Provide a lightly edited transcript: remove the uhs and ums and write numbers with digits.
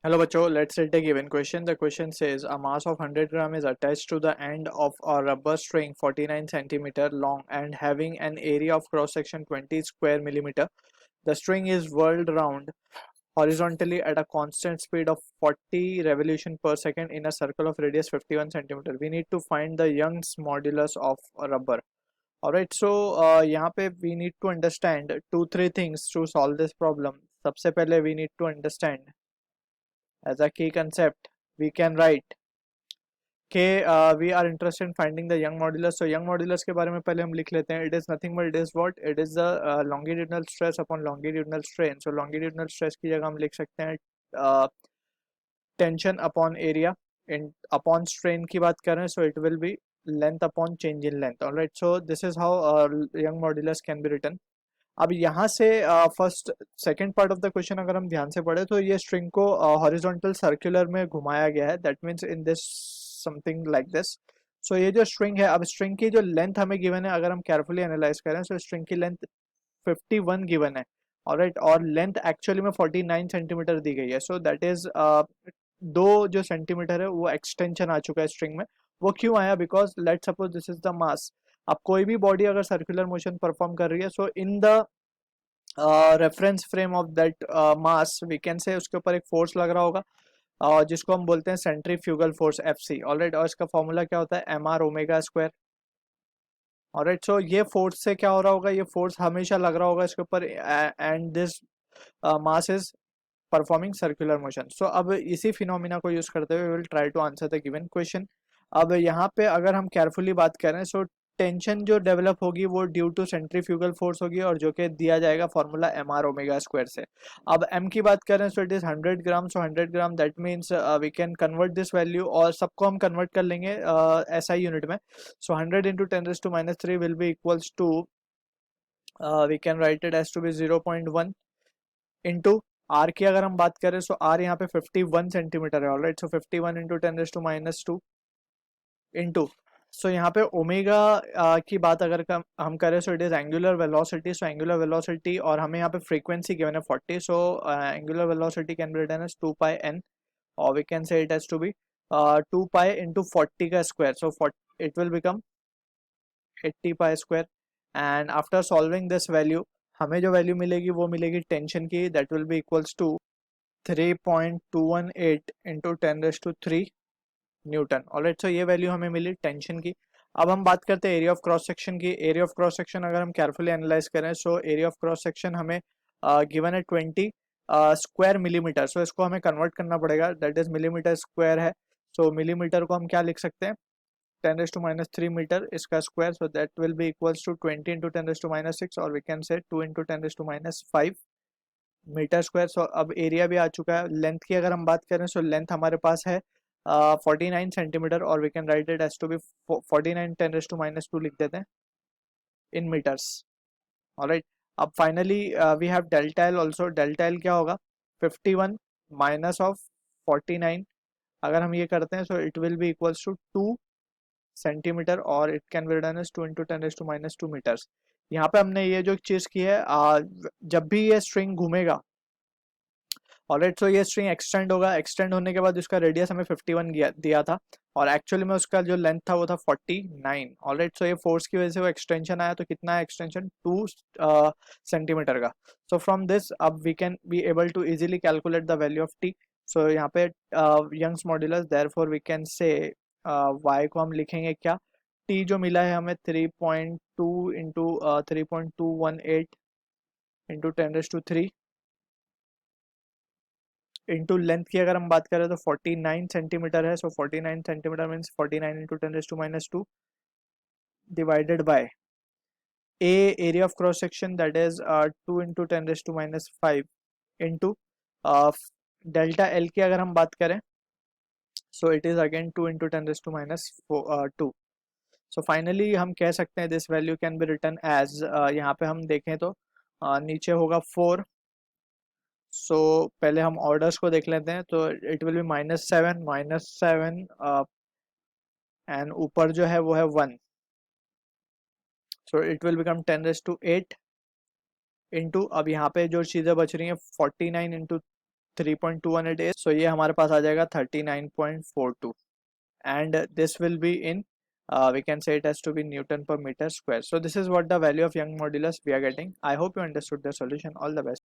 Hello बच्चों, let's read the given question. The question says a mass of 100 gram is attached to the end of a rubber string 49 centimeter long and having an area of cross section 20 square millimeter. The string is whirled round horizontally at a constant speed of 40 revolution per second in a circle of radius 51 centimeter. We need to find the Young's modulus of a rubber. Alright, so यहाँ पे we need to understand two three things to solve this problem. सबसे पहले we need to understand as a key concept we can write कि we are interested in finding the Young modulus. So Young modulus के बारे में पहले हम लिख लेते हैं. It is nothing but it is what? It is the longitudinal stress upon longitudinal strain. So longitudinal stress की जगह हम लिख सकते हैं tension upon area. in upon strain की बात कर रहे हैं, so it will be length upon change in length. Alright, so this is how Young modulus can be written. अब यहाँ से first second part of the question अगर हम ध्यान से पढ़े तो ये स्ट्रिंग को हॉरिजॉन्टल सर्कुलर में घुमाया गया है. That means in this something like this. So ये जो स्ट्रिंग है, अब स्ट्रिंग की जो लेंथ हमें गिवन है, अगर हम केयरफुली एनालाइज करें तो स्ट्रिंग की लेंथ 51 गिवन है. ऑलराइट, और लेंथ एक्चुअली में 49 सेंटीमीटर दी गई है. सो दैट इज दो जो सेंटीमीटर है वो एक्सटेंशन आ चुका है स्ट्रिंग में. वो क्यों आया? Because let suppose this is the mass. अब कोई भी बॉडी अगर सर्कुलर मोशन परफॉर्म कर रही है, so in the reference frame of that mass we can say उसके ऊपर एक फोर्स लग रहा होगा जिसको हम बोलते हैं सेंट्रीफ्यूगल फोर्स FC. ऑलराइट, और इसका फॉर्मूला क्या होता है? mr omega square. Alright, so ये फोर्स से क्या हो रहा होगा? ये फोर्स हमेशा लग रहा होगा इसके ऊपर and this mass is performing circular motion. So अब इसी फिनोमिना को यूज करते हुए will try to answer the given question. अब यहाँ पे अगर हम केयरफुली बात करें, सो टेंशन जो डेवलप होगी वो ड्यू टू सेंट्रीफ्यूगल फोर्स होगी और जो कि दिया जाएगा फॉर्मूला mr ओमेगा स्क्वायर से. अब m की बात करें, so it is 100 gram. So 100 gram that means we can convert this value और सबको हम कन्वर्ट कर लेंगे SI यूनिट में. So 100 into 10⁻³ will be equals to we can write it as to be 0.1 into r की अगर हम बात करें, सो आर यहाँ पे 51 सेंटीमीटर है. Alright, so 51 into 10⁻² into, so यहाँ पे ओमेगा की बात अगर हम करें, so it is angular velocity. So angular velocity और हमें यहाँ पे फ्रीक्वेंसी गिवन है 40. So angular velocity can be written as 2 pi n और we can say it as to be 2 pi into 40 का square. So it will become 80 pi square. And after solving this value हमें जो value मिलेगी वो मिलेगी tension की. That will be equals to 3.218 into 10⁻³ newton. Alright, so ये value हमें मिली tension की. अब हम बात करते हैं एरिया ऑफ क्रॉस सेक्शन की. एरिया ऑफ क्रॉस सेक्शन अगर हम केयरफुली एनालाइज करें, so area of cross section हमें गिवन है 20 स्क्वायर मिलीमीटर. सो इसको हमें कन्वर्ट करना पड़ेगा, दैट इज मिलीमीटर स्क्वायर है. सो मिलीमीटर को हम क्या लिख सकते हैं? 10⁻³ मीटर इसका square. So that will be equals to 20 into 10⁻6 और वी कैन से 2 इंटू 10⁻5 मीटर स्क्वायर. सो अब एरिया भी आ चुका है. लेंथ की अगर हम बात करें, सो लेंथ हमारे पास है 49 सेंटीमीटर और we can write it as to be 49 10⁻² लिख देते हैं इन मीटर्स. ऑलराइट, अब finally we have delta L also. Delta L क्या होगा? 51 माइनस ऑफ 49. अगर हम ये करते हैं, so it will be equals to 2 centimetre और it can be written as 2 into 10⁻² metres. यहाँ पे हमने ये जो चीज की है, जब भी ये स्ट्रिंग घूमेगा, ऑलराइट, सो ये स्ट्रिंग एक्सटेंड होगा. एक्सटेंड होने के बाद उसका रेडियस हमें 51 दिया था और एक्चुअली में उसका जो लेंथ था वो था 49. ऑलराइट, सो ये फोर्स की वजह से वो एक्सटेंशन आया. तो कितना है एक्सटेंशन? 2 सेंटीमीटर का. सो फ्रॉम दिस अब we can be able to easily calculate the value of T. So यहाँ पे Young's modulus, therefore we can say y को हम लिखेंगे क्या? t जो मिला है हमें 3.2 इंटू 3.218 इंटू 10⁻³ इंटू लेंथ की अगर हम बात करें तो 49 सेंटीमीटर है. So 49 centimetre means 49 into 10⁻² divided by a area of cross section that is 2 into 10⁻5 into delta L की अगर हम बात करें, so it is again 2 into 10⁻². So finally हम कह सकते हैं this value can be written as, यहाँ पे हम देखें तो नीचे होगा 4. सो पहले हम ऑर्डर्स को देख लेते हैं. तो इट विल बी -7 एंड ऊपर जो है वो है 1. सो इट विल बिकम 10⁻8 इंटू, अब यहाँ पे जो चीज़ें बच रही हैं 49 इंटू 3.2 days, so ये हमारे पास आ जाएगा 39.42 and this will be in we can say it has to be Newton per meter square. So this is what the value of Young modulus we are getting. I hope you understood the solution. All the best.